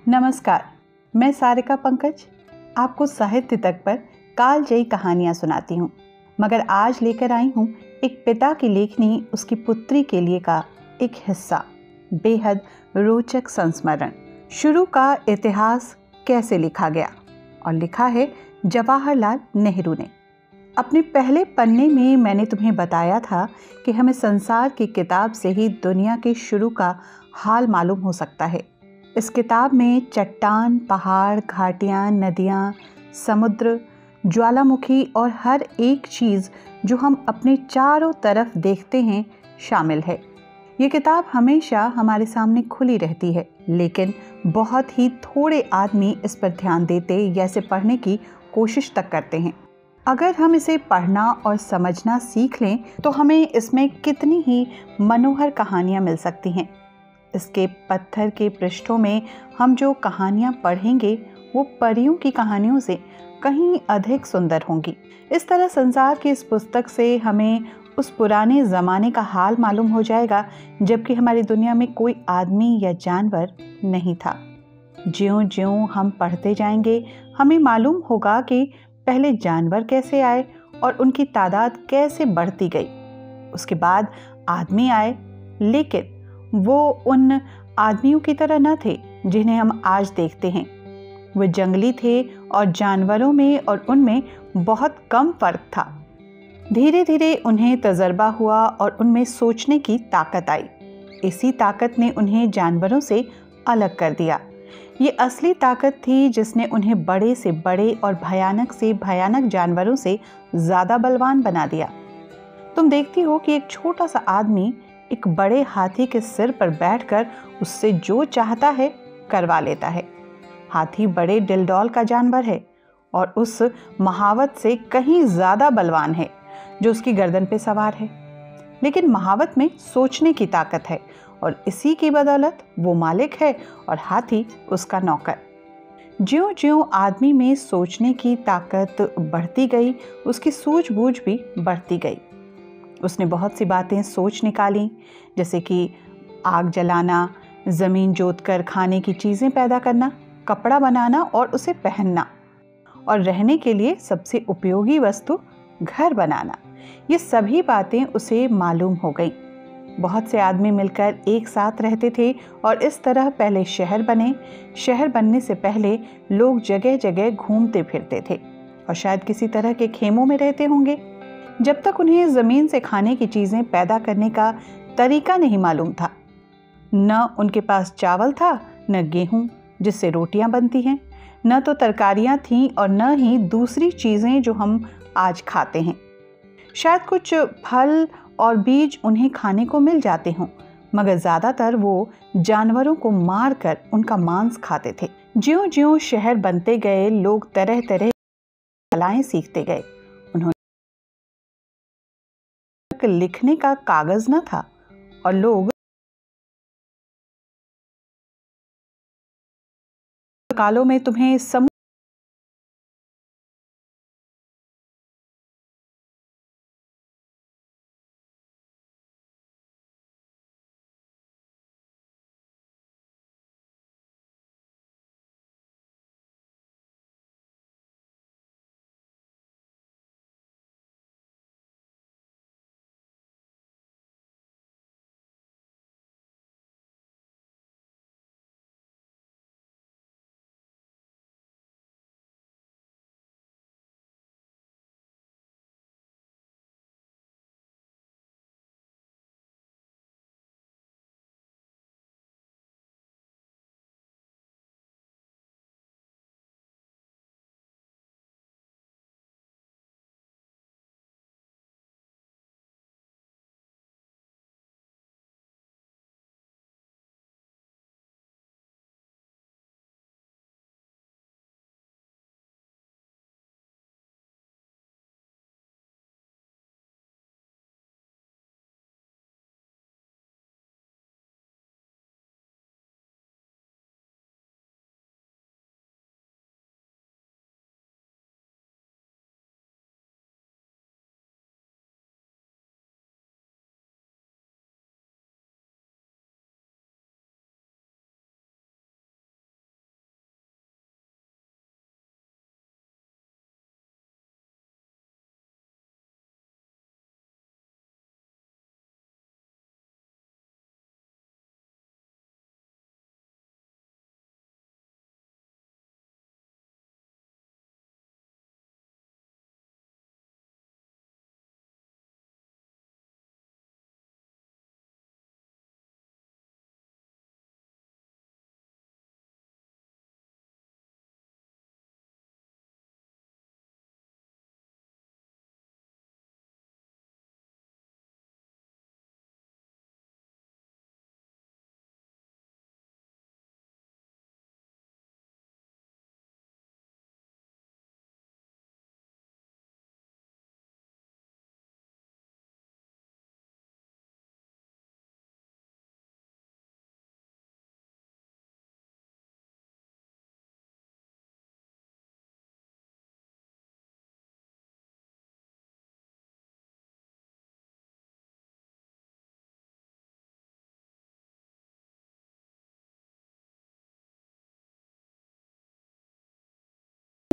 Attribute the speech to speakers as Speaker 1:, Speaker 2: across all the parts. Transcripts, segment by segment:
Speaker 1: नमस्कार, मैं सारिका पंकज आपको साहित्य तक पर कालजयी कहानियाँ सुनाती हूँ। मगर आज लेकर आई हूँ एक पिता की लेखनी उसकी पुत्री के लिए का एक हिस्सा, बेहद रोचक संस्मरण। शुरू का इतिहास कैसे लिखा गया, और लिखा है जवाहरलाल नेहरू ने। अपने पहले पन्ने में मैंने तुम्हें बताया था कि हमें संसार की किताब से ही दुनिया के शुरू का हाल मालूम हो सकता है। इस किताब में चट्टान, पहाड़, घाटियाँ, नदियाँ, समुद्र, ज्वालामुखी और हर एक चीज़ जो हम अपने चारों तरफ देखते हैं शामिल है। ये किताब हमेशा हमारे सामने खुली रहती है, लेकिन बहुत ही थोड़े आदमी इस पर ध्यान देते या इसे पढ़ने की कोशिश तक करते हैं। अगर हम इसे पढ़ना और समझना सीख लें तो हमें इसमें कितनी ही मनोहर कहानियाँ मिल सकती हैं। इसके पत्थर के पृष्ठों में हम जो कहानियाँ पढ़ेंगे वो परियों की कहानियों से कहीं अधिक सुंदर होंगी। इस तरह संसार की इस पुस्तक से हमें उस पुराने ज़माने का हाल मालूम हो जाएगा जबकि हमारी दुनिया में कोई आदमी या जानवर नहीं था। ज्यों-ज्यों हम पढ़ते जाएंगे हमें मालूम होगा कि पहले जानवर कैसे आए और उनकी तादाद कैसे बढ़ती गई। उसके बाद आदमी आए, लेकिन वो उन आदमियों की तरह न थे जिन्हें हम आज देखते हैं। वो जंगली थे और जानवरों में और उनमें बहुत कम फर्क था। धीरे धीरे उन्हें तजर्बा हुआ और उनमें सोचने की ताकत आई। इसी ताकत ने उन्हें जानवरों से अलग कर दिया। ये असली ताकत थी जिसने उन्हें बड़े से बड़े और भयानक से भयानक जानवरों से ज़्यादा बलवान बना दिया। तुम देखती हो कि एक छोटा सा आदमी एक बड़े हाथी के सिर पर बैठकर उससे जो चाहता है करवा लेता है। हाथी बड़े डिलडौल का जानवर है और उस महावत से कहीं ज़्यादा बलवान है जो उसकी गर्दन पे सवार है। लेकिन महावत में सोचने की ताकत है और इसी की बदौलत वो मालिक है और हाथी उसका नौकर। ज्यों-ज्यों आदमी में सोचने की ताकत बढ़ती गई, उसकी सूझबूझ भी बढ़ती गई। उसने बहुत सी बातें सोच निकाली, जैसे कि आग जलाना, ज़मीन जोतकर खाने की चीज़ें पैदा करना, कपड़ा बनाना और उसे पहनना, और रहने के लिए सबसे उपयोगी वस्तु घर बनाना। ये सभी बातें उसे मालूम हो गईं। बहुत से आदमी मिलकर एक साथ रहते थे और इस तरह पहले शहर बने। शहर बनने से पहले लोग जगह जगह घूमते फिरते थे और शायद किसी तरह के खेमों में रहते होंगे। जब तक उन्हें ज़मीन से खाने की चीज़ें पैदा करने का तरीका नहीं मालूम था। न उनके पास चावल था, न गेहूं जिससे रोटियां बनती हैं, न तो तरकारियां थीं और न ही दूसरी चीज़ें जो हम आज खाते हैं। शायद कुछ फल और बीज उन्हें खाने को मिल जाते हों, मगर ज़्यादातर वो जानवरों को मार कर उनका मांस खाते थे। ज्यों-ज्यों शहर बनते गए लोग तरह तरह की कलाएं सीखते गए। उन्होंने लिखने का कागज न था और लोग कालों में तुम्हें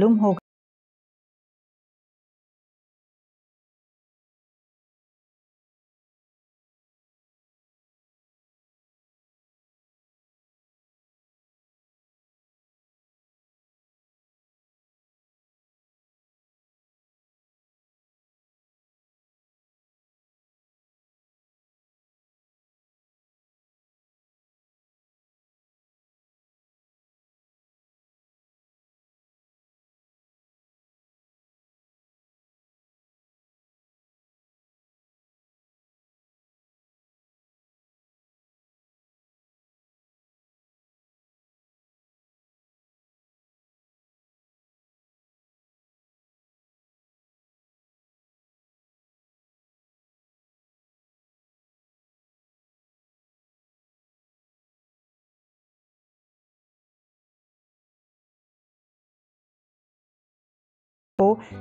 Speaker 1: मालूम होगा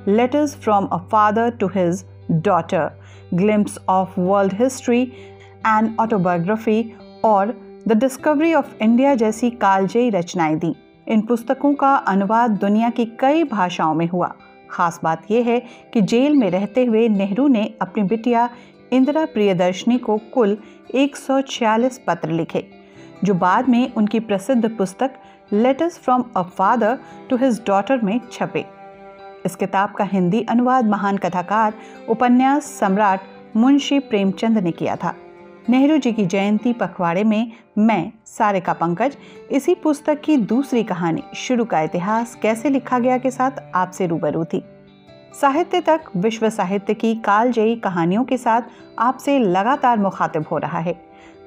Speaker 1: Letters from a Father to His Daughter, Glimpse of World History and Autobiography और द डिस्कवरी ऑफ इंडिया जैसी कालजयी रचनाएं दी। इन पुस्तकों का अनुवाद दुनिया की कई भाषाओं में हुआ। खास बात यह है कि जेल में रहते हुए नेहरू ने अपनी बिटिया इंदिरा प्रियदर्शनी को कुल 146 पत्र लिखे, जो बाद में उनकी प्रसिद्ध पुस्तक letters from a father to his daughter में छपे। इस किताब का हिंदी अनुवाद महान कथाकार, उपन्यास सम्राट मुंशी प्रेमचंद ने किया था। नेहरू जी की जयंती पखवाड़े में मैं सारिका पंकज इसी पुस्तक की दूसरी कहानी शुरू का इतिहास कैसे लिखा गया के साथ आपसे रूबरू थी। साहित्य तक विश्व साहित्य की कालजयी कहानियों के साथ आपसे लगातार मुखातिब हो रहा है।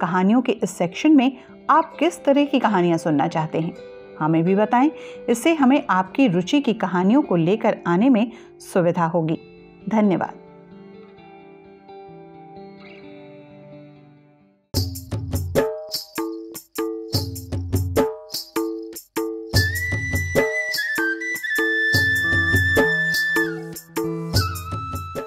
Speaker 1: कहानियों के इस सेक्शन में आप किस तरह की कहानियां सुनना चाहते हैं, हमें भी बताएं। इससे हमें आपकी रुचि की कहानियों को लेकर आने में सुविधा होगी। धन्यवाद।